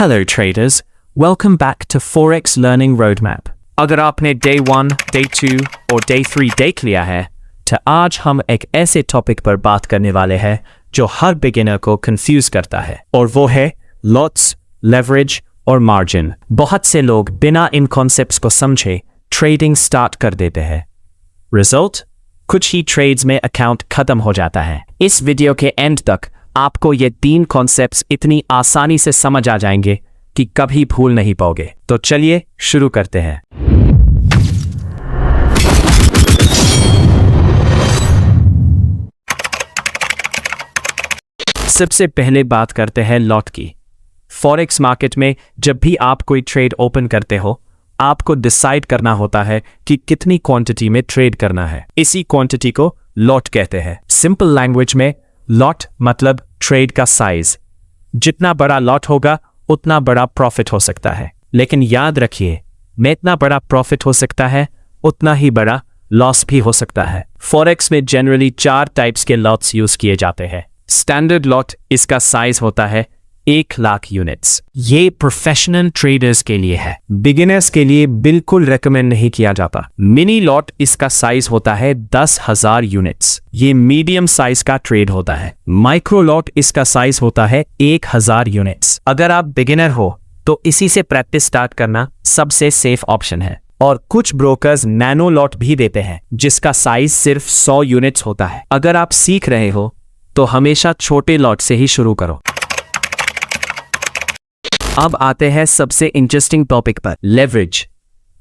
Hello traders, welcome back to Forex Learning Roadmap. अगर आपने Day 1, Day 2 और Day 3 देख लिया है तो आज हम एक ऐसे टॉपिक पर बात करने वाले हैं जो हर बिगिनर को कंफ्यूज करता है और वो है लॉट्स, लेवरेज और मार्जिन। बहुत से लोग बिना इन कॉन्सेप्ट्स को समझे ट्रेडिंग स्टार्ट कर देते हैं। रिजल्ट, कुछ ही ट्रेड्स में अकाउंट खत्म हो जाता है। इस वीडियो के एंड तक आपको ये 3 कॉन्सेप्ट्स इतनी आसानी से समझ आ जाएंगे कि कभी भूल नहीं पाओगे। तो चलिए शुरू करते हैं। सबसे पहले बात करते हैं लॉट की। फॉरेक्स मार्केट में जब भी आप कोई ट्रेड ओपन करते हो, आपको डिसाइड करना होता है कि कितनी क्वांटिटी में ट्रेड करना है। इसी क्वांटिटी को लॉट कहते हैं। सिंपल लैंग्वेज में लॉट मतलब ट्रेड का साइज। जितना बड़ा लॉट होगा उतना बड़ा प्रॉफिट हो सकता है, लेकिन याद रखिए जितना बड़ा प्रॉफिट हो सकता है उतना ही बड़ा लॉस भी हो सकता है। फॉरेक्स में जनरली 4 टाइप्स के लॉट्स यूज किए जाते हैं। स्टैंडर्ड लॉट, इसका साइज होता है 1 लाख यूनिट्स। ये प्रोफेशनल ट्रेडर्स के लिए है, बिगिनर्स के लिए बिल्कुल रेकमेंड नहीं किया जाता। मिनी लॉट, इसका साइज होता है 10,000 यूनिट्स। ये मीडियम साइज का ट्रेड होता है। माइक्रो लॉट, इसका साइज होता है 1000 यूनिट्स। अगर आप बिगिनर हो तो इसी से प्रैक्टिस स्टार्ट करना सबसे सेफ ऑप्शन है। और कुछ ब्रोकर्स नैनो लॉट भी देते हैं जिसका साइज सिर्फ 100 यूनिट्स होता है। अगर आप सीख रहे हो तो हमेशा छोटे लॉट से ही शुरू करो। अब आते हैं सबसे इंटरेस्टिंग टॉपिक पर, लेवरेज।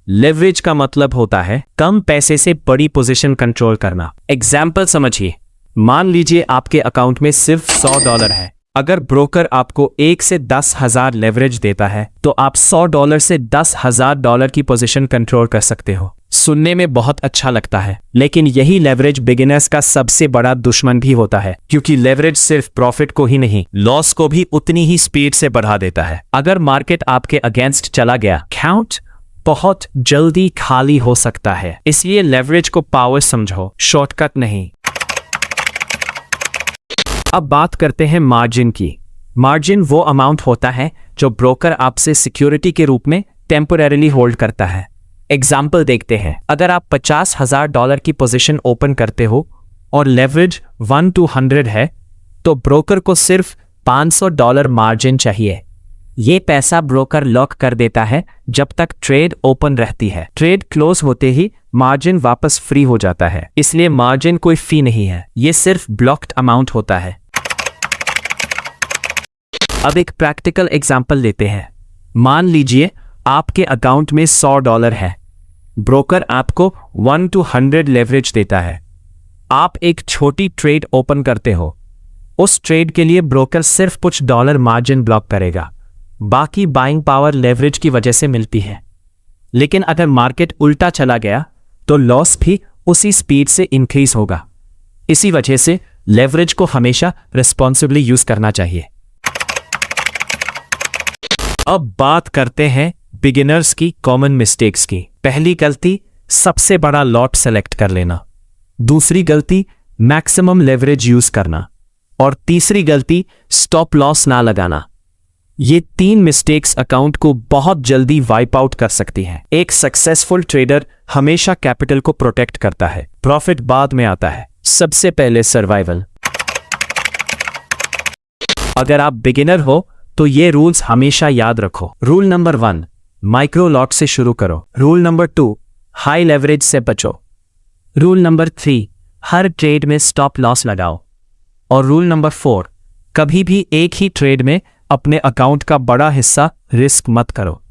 लेवरेज का मतलब होता है कम पैसे से बड़ी पोजीशन कंट्रोल करना। एग्जाम्पल समझिए, मान लीजिए आपके अकाउंट में सिर्फ $100 है। अगर ब्रोकर आपको 1 से 10,000 लेवरेज देता है तो आप $100 से $10,000 की पोजीशन कंट्रोल कर सकते हो। सुनने में बहुत अच्छा लगता है, लेकिन यही लेवरेज बिगिनर्स का सबसे बड़ा दुश्मन भी होता है, क्योंकि लेवरेज सिर्फ प्रॉफिट को ही नहीं, लॉस को भी उतनी ही स्पीड से बढ़ा देता है। अगर मार्केट आपके अगेंस्ट चला गया, अकाउंट बहुत जल्दी खाली हो सकता है। इसलिए लेवरेज को पावर समझो, शॉर्टकट नहीं। अब बात करते हैं मार्जिन की। मार्जिन वो अमाउंट होता है जो ब्रोकर आपसे सिक्योरिटी के रूप में टेम्पोरेरीली होल्ड करता है। एग्जाम्पल देखते हैं। अगर आप $50,000 की पोजीशन ओपन करते हो और लेवरेज 1 to 100 है तो ब्रोकर को सिर्फ $500 मार्जिन चाहिए। ये पैसा ब्रोकर लॉक कर देता है जब तक ट्रेड ओपन रहती है। ट्रेड क्लोज होते ही मार्जिन वापस फ्री हो जाता है। इसलिए मार्जिन कोई फी नहीं है, ये सिर्फ ब्लॉक्ड अमाउंट होता है। अब एक प्रैक्टिकल एग्जाम्पल लेते हैं। मान लीजिए आपके अकाउंट में $100 है। ब्रोकर आपको 1 to 100 लेवरेज देता है। आप एक छोटी ट्रेड ओपन करते हो। उस ट्रेड के लिए ब्रोकर सिर्फ कुछ डॉलर मार्जिन ब्लॉक करेगा, बाकी बाइंग पावर लेवरेज की वजह से मिलती है। लेकिन अगर मार्केट उल्टा चला गया तो लॉस भी उसी स्पीड से इंक्रीज होगा। इसी वजह से लेवरेज को हमेशा रिस्पॉन्सिबली यूज करना चाहिए। अब बात करते हैं बिगिनर्स की कॉमन मिस्टेक्स की। पहली गलती, सबसे बड़ा लॉट सेलेक्ट कर लेना। दूसरी गलती, मैक्सिमम लेवरेज यूज करना। और तीसरी गलती, स्टॉप लॉस ना लगाना। ये 3 मिस्टेक्स अकाउंट को बहुत जल्दी वाइप आउट कर सकती हैं। एक सक्सेसफुल ट्रेडर हमेशा कैपिटल को प्रोटेक्ट करता है, प्रॉफिट बाद में आता है। सबसे पहले सर्वाइवल। अगर आप बिगिनर हो तो ये रूल्स हमेशा याद रखो। रूल नंबर 1, माइक्रो लॉट से शुरू करो। रूल नंबर 2, हाई लेवरेज से बचो। रूल नंबर 3, हर ट्रेड में स्टॉप लॉस लगाओ। और रूल नंबर 4, कभी भी एक ही ट्रेड में अपने अकाउंट का बड़ा हिस्सा रिस्क मत करो।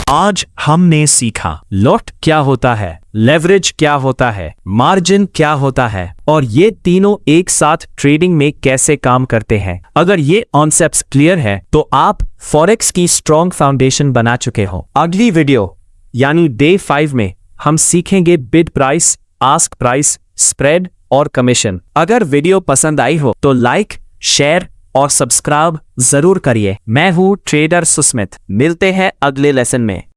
आज हमने सीखा लॉट क्या होता है, लेवरेज क्या होता है, मार्जिन क्या होता है और ये तीनों एक साथ ट्रेडिंग में कैसे काम करते हैं। अगर ये कॉन्सेप्ट्स क्लियर है तो आप फॉरेक्स की स्ट्रॉन्ग फाउंडेशन बना चुके हो। अगली वीडियो यानी Day 5 में हम सीखेंगे bid price, ask price, spread और कमीशन। अगर वीडियो पसंद आई हो तो लाइक, शेयर और सब्सक्राइब जरूर करिए। मैं हूं ट्रेडर सुस्मित। मिलते हैं अगले लेसन में।